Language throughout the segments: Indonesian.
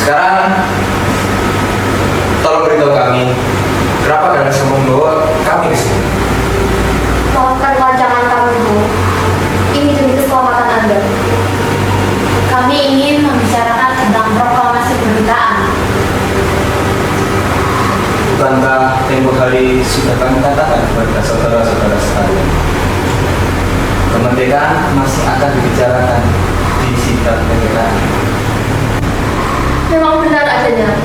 Sekarang tolong beritahu kami, kenapa kalian semua membawa kami ke sini? Maafkan rancangan kami, Bu. Ini demi keselamatan Anda. Kami ingin membicarakan tentang proklamasi kemerdekaan. Bukankah tempoh hari sudah kami katakan kepada saudara-saudara sekalian, kemerdekaan masih akan dibicarakan di sidang PPKI? Memang benar adanya,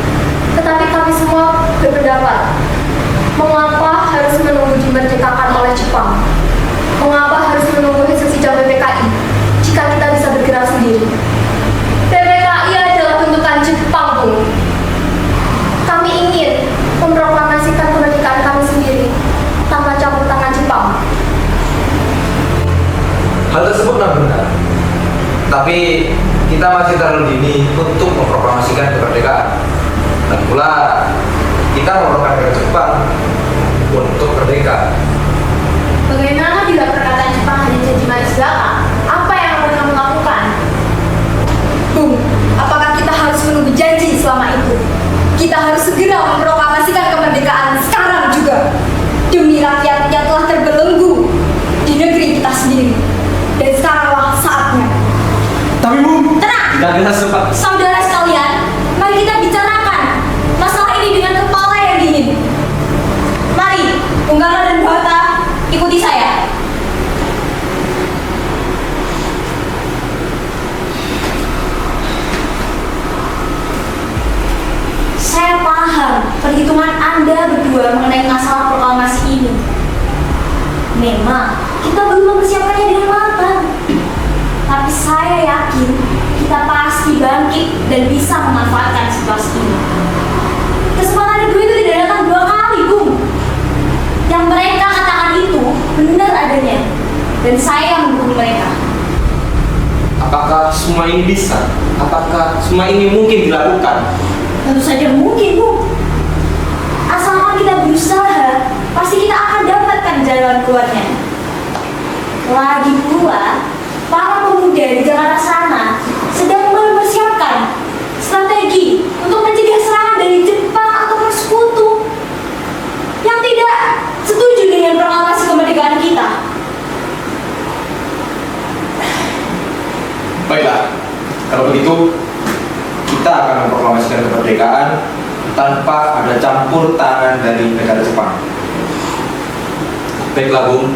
tetapi kami semua berpendapat, mengapa harus menunggu dimerdekakan oleh Jepang? Mengapa harus menunggu hasil sidang PPKI jika kita bisa bergerak sendiri? PPKI adalah bentukan Jepang, Bu. Kami ingin memproklamasikan kemerdekaan kami sendiri tanpa campur tangan Jepang. Hal tersebut memang benar, tapi kita masih terlalu dini untuk memproklamasikan kemerdekaan. Dan pula kita memerlukan negara Jepang untuk merdeka. Bagaimana bila perkataan Jepang hanya janji manis belaka? Apa yang akan kamu lakukan? Bung, apakah kita harus menunggu janji selama itu? Kita harus segera memproklamasikan kemerdekaan sekarang juga, demi rakyat yang telah terbelenggu di negeri kita sendiri. Dan sekaranglah saatnya. Tapi Bu, Tenang! tidak bisa sempat. Saudara sekalian, mari kita bicarakan masalah ini dengan kepala yang dingin. Mari, Unggala dan Bata, ikuti saya. Saya paham perhitungan Anda berdua mengenai masalah proklamasi ini. Memang, kita belum mempersiapkannya dengan matang. Tapi saya yakin kita pasti bangkit dan bisa memanfaatkan situasi ini. Kesempatan itu tidak datang dua kali, Bung. Yang mereka katakan itu benar adanya, dan saya mendukung mereka. Apakah semua ini bisa? Apakah semua ini mungkin dilakukan? Tentu saja mungkin, Bung. Asalkan kita berusaha, pasti kita akan dapatkan jalan keluarnya. Lagi pula, para pemuda di Jakarta sana sedang mempersiapkan strategi untuk mencegah serangan dari Jepang atau sekutu yang tidak setuju dengan proklamasi kemerdekaan kita. Baiklah, kalau begitu kita akan memproklamasikan kemerdekaan tanpa ada campur tangan dari negara Jepang. Baiklah, Bung.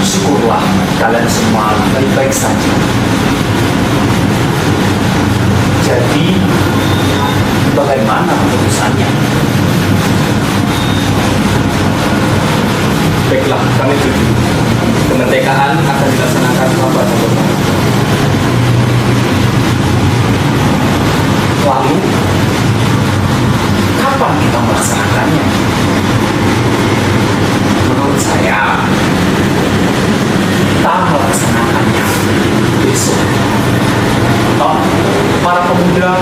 Syukurlah kalian semua baik-baik saja. Jadi, bagaimana keputusannya? Baiklah, kami setuju. Kemerdekaan akan dilaksanakan tanpa catatan. Lalu, kapan kita melaksanakannya? Menurut saya, kita melaksanakannya besok. Toh, para pemuda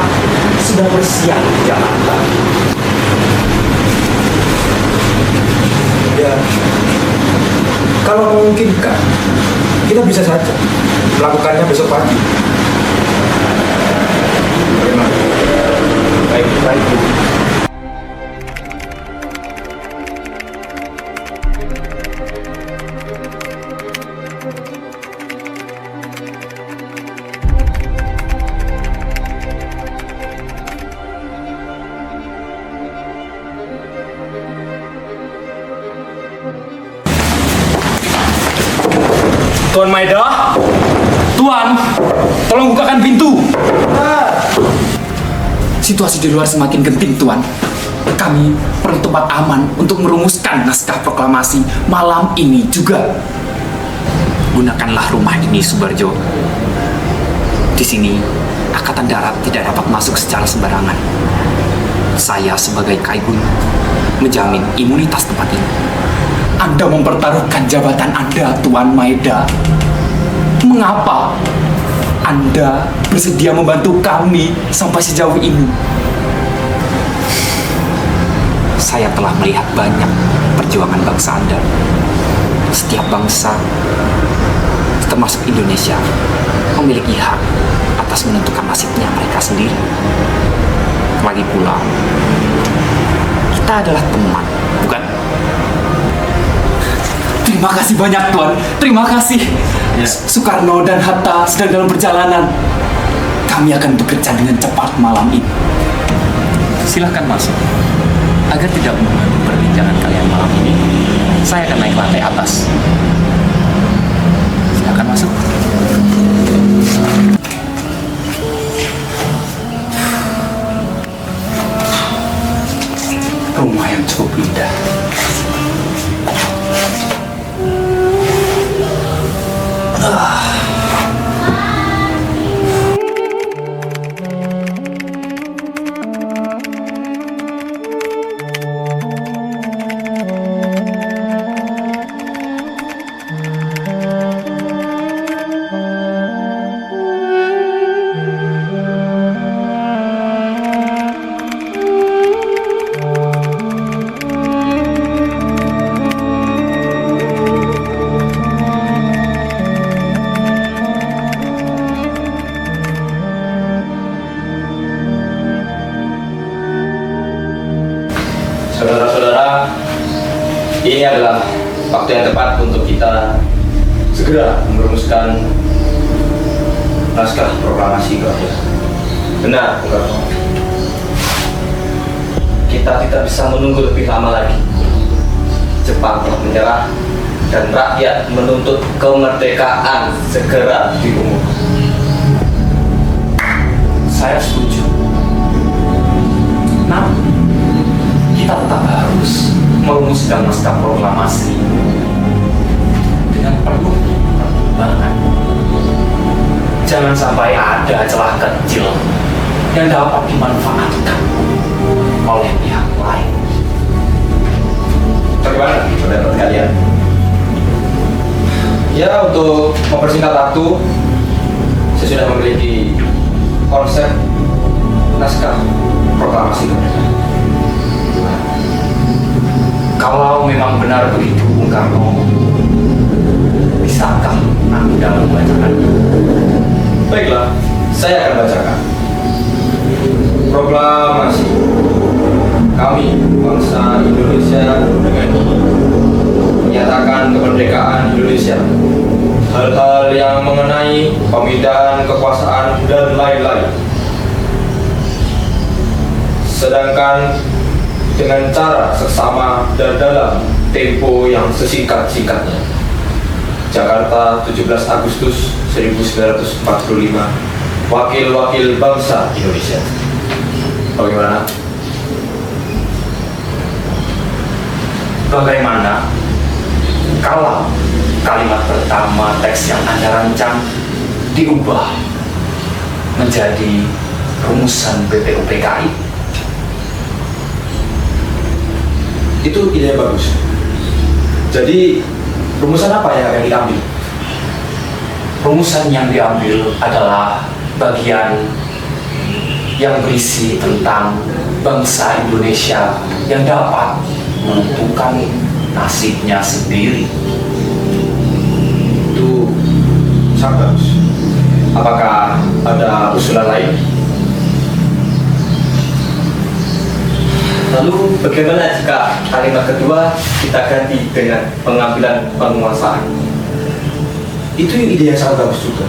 sudah bersiap di Jakarta. Ya, kalau memungkinkan, kita bisa saja melakukannya besok pagi. Bagaimana? Baik, baik. Tuan Maeda, Tuan, tolong bukakan pintu. Situasi di luar semakin genting, Tuan. Kami perlu tempat aman untuk merumuskan naskah proklamasi malam ini juga. Gunakanlah rumah ini, Subarjo. Di sini, Angkatan Darat tidak dapat masuk secara sembarangan. Saya sebagai Kaigun menjamin imunitas tempat ini. Anda mempertaruhkan jabatan Anda, Tuan Maeda. Mengapa Anda bersedia membantu kami sampai sejauh ini? Saya telah melihat banyak perjuangan bangsa Anda. Setiap bangsa, termasuk Indonesia, memiliki hak atas menentukan nasibnya mereka sendiri. Lagi pula, kita adalah teman, bukan? Terima kasih banyak, Tuan. Terima kasih. Soekarno dan Hatta sedang dalam perjalanan. Kami akan bekerja dengan cepat malam ini. Silahkan masuk. Agar tidak mengganggu perbincangan kalian malam ini, saya akan naik lantai atas. Silahkan masuk. Rumah yang cukup indah. Saudara-saudara, ini adalah waktu yang tepat untuk kita segera merumuskan naskah proklamasi kemerdekaan. Benar, Bung Karno. Kita tidak bisa menunggu lebih lama lagi. Jepang telah menyerah dan rakyat menuntut kemerdekaan segera diumumkan. Saya setuju. Namun, kita tetap harus merumuskan naskah proklamasi dengan penuh pertimbangan. Jangan sampai ada celah kecil yang dapat dimanfaatkan oleh pihak lain. Bagaimana pendapat kalian? Ya, untuk mempersingkat waktu, saya sudah memiliki konsep naskah proklamasi kemerdekaan. Kalau memang benar begitu, Bung Karno, bisakah Anda membacakan? Baiklah, saya akan bacakan. Proklamasi. Kami, bangsa Indonesia dengan ini menyatakan kemerdekaan Indonesia. Hal-hal yang mengenai pemindahan kekuasaan dan lain-lain. Sedangkan dengan cara seksama dan dalam tempo yang sesingkat-singkatnya. Jakarta, 17 Agustus 1945. Wakil-wakil bangsa Indonesia. Bagaimana? Bagaimana kalau kalimat pertama teks yang Anda rancang diubah menjadi rumusan BPUPKI? Itu ide yang bagus. Jadi rumusan apa yang akan diambil? Rumusan yang diambil adalah bagian yang berisi tentang bangsa Indonesia yang dapat menentukan nasibnya sendiri. Itu sangat bagus. Apakah ada usulan lain? Lalu bagaimana jika kalimat kedua kita ganti dengan pengambilan penguasaan? Itu ide yang sangat bagus juga.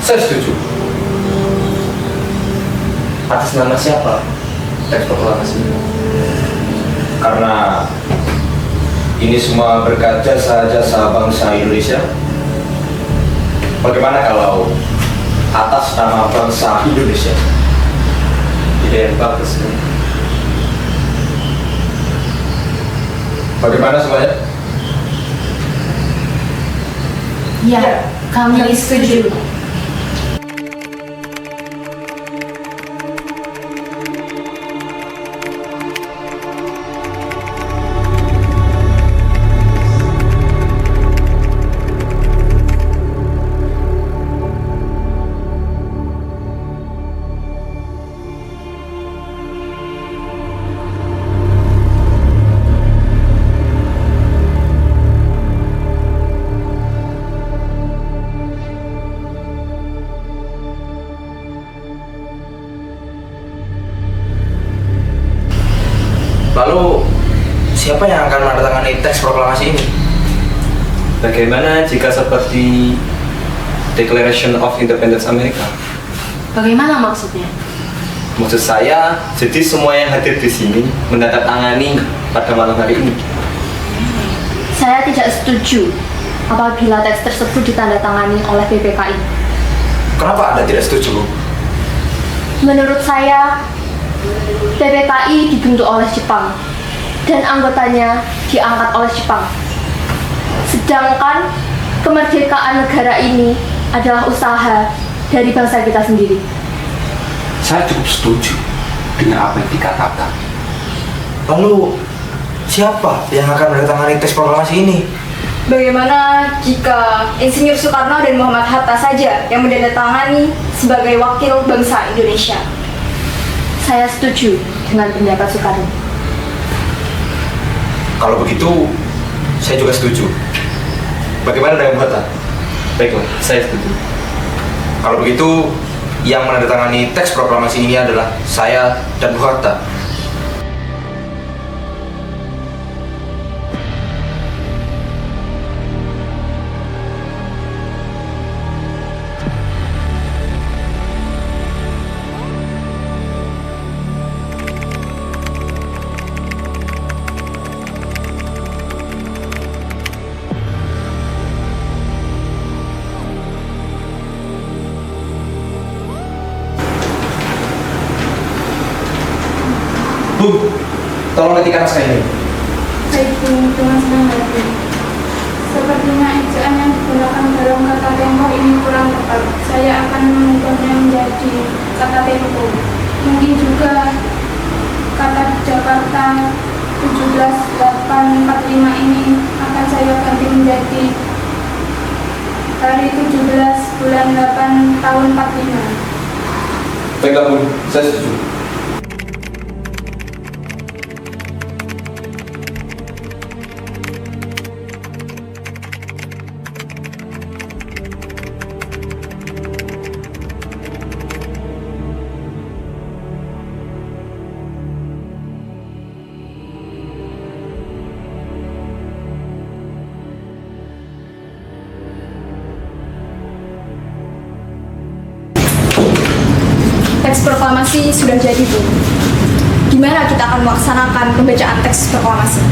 Saya setuju. Atas nama siapa teks proklamasi ini? Karena ini semua berkat jasa-jasa bangsa Indonesia. Bagaimana kalau atas nama bangsa Indonesia? Ide yang bagus. Bagaimana semuanya? Ya, kami setuju. Lalu siapa yang akan menandatangani teks proklamasi ini? Bagaimana jika seperti Declaration of Independence Amerika? Bagaimana maksudnya? Maksud saya, jadi semua yang hadir di sini menandatangani pada malam hari ini. Saya tidak setuju apabila teks tersebut ditandatangani oleh PPKI. Kenapa Anda tidak setuju, Bu? Menurut saya, PPKI dibentuk oleh Jepang dan anggotanya diangkat oleh Jepang. Sedangkan kemerdekaan negara ini adalah usaha dari bangsa kita sendiri. Saya cukup setuju dengan apa yang dikatakan. Lalu siapa yang akan menandatangani teks proklamasi ini? Bagaimana jika Insinyur Soekarno dan Muhammad Hatta saja yang menandatangani sebagai wakil bangsa Indonesia? Saya setuju dengan pendapat Soekarno. Kalau begitu, saya juga setuju. Bagaimana dengan Bu Hatta? Baiklah, saya setuju. Kalau begitu, yang menandatangani teks proklamasi ini adalah saya dan Bu Hatta. Bu, tolong ketikkan naskah ini. Baik, dengan senang hati. Sepertinya ejaan yang digunakan dalam kata tempo ini kurang tepat. Saya akan mengubahnya menjadi kata tempo. Mungkin juga kata Jakarta 17845 ini akan saya ganti menjadi hari 17 bulan 8 tahun 45. Baiklah, Bu, saya setuju. Teks proklamasi sudah jadi, Bu. Gimana kita akan melaksanakan pembacaan teks proklamasi?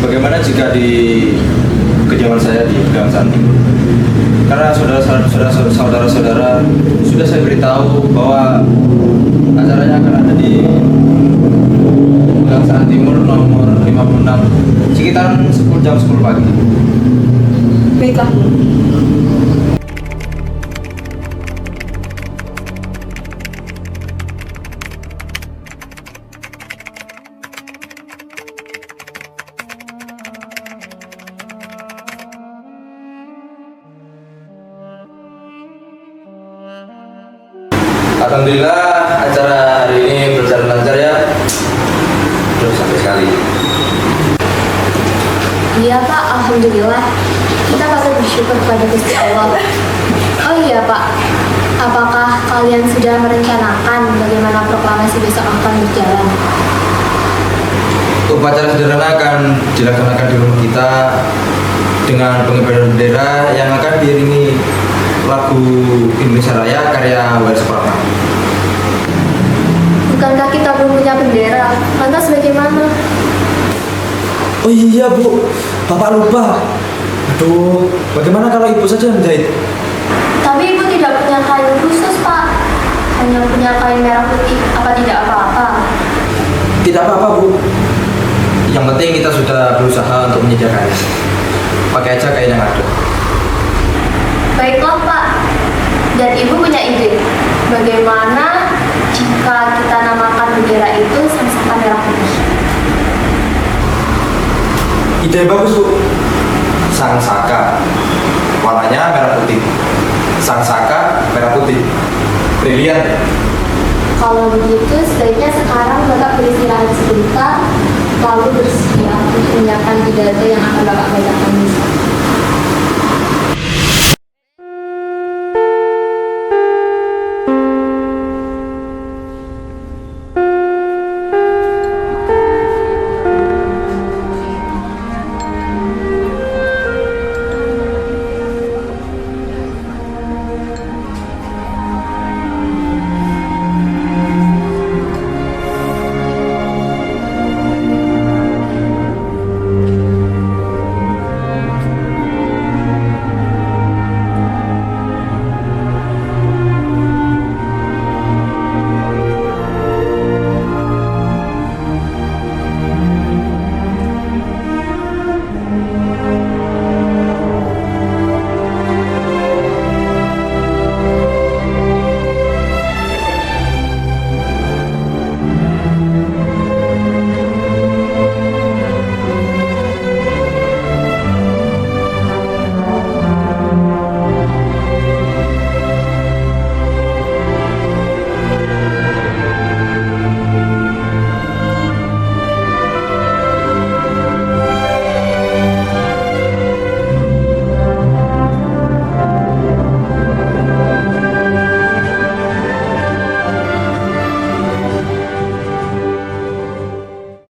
Bagaimana jika di kediaman saya di Pegangsaan Timur? Karena saudara-saudara sudah saya beritahu bahwa acaranya akan ada di Kebangsaan Timur nomor 56 sekitar jam 10 pagi. Baiklah, Bu. Alhamdulillah acara hari ini berjalan lancar ya. Terus sampai sekali. Iya Pak, Alhamdulillah. Kita patut bersyukur kepada Gusti Allah. Oh iya Pak, apakah kalian sudah merencanakan bagaimana proklamasi besok akan berjalan? Upacara sederhana akan dilaksanakan di rumah kita dengan pengibaran bendera yang akan diiringi lagu Indonesia Raya karya Waris Supratman. Bukankah kita belum punya bendera? Lantas bagaimana? Oh iya Bu, Bapak lupa. Aduh, bagaimana kalau Ibu saja yang menjahit? Tapi Ibu tidak punya kain khusus Pak. Hanya punya kain merah putih. Apa tidak apa-apa? Tidak apa-apa Bu. Yang penting kita sudah berusaha untuk menyediakannya. Pakai aja kain yang ada. Baiklah Pak. Dan Ibu punya ide. Bagaimana jika kita namakan bendera itu Sangsaka Merah Putih? Ide bagus Bu. Sangsaka, warnanya merah putih. Sangsaka merah putih. Brilian. Kalau begitu, sebaiknya sekarang Bapak beristirahat sebentar, lalu bersiap untuk menyiapkan pidato yang akan Bapak bacakan besok.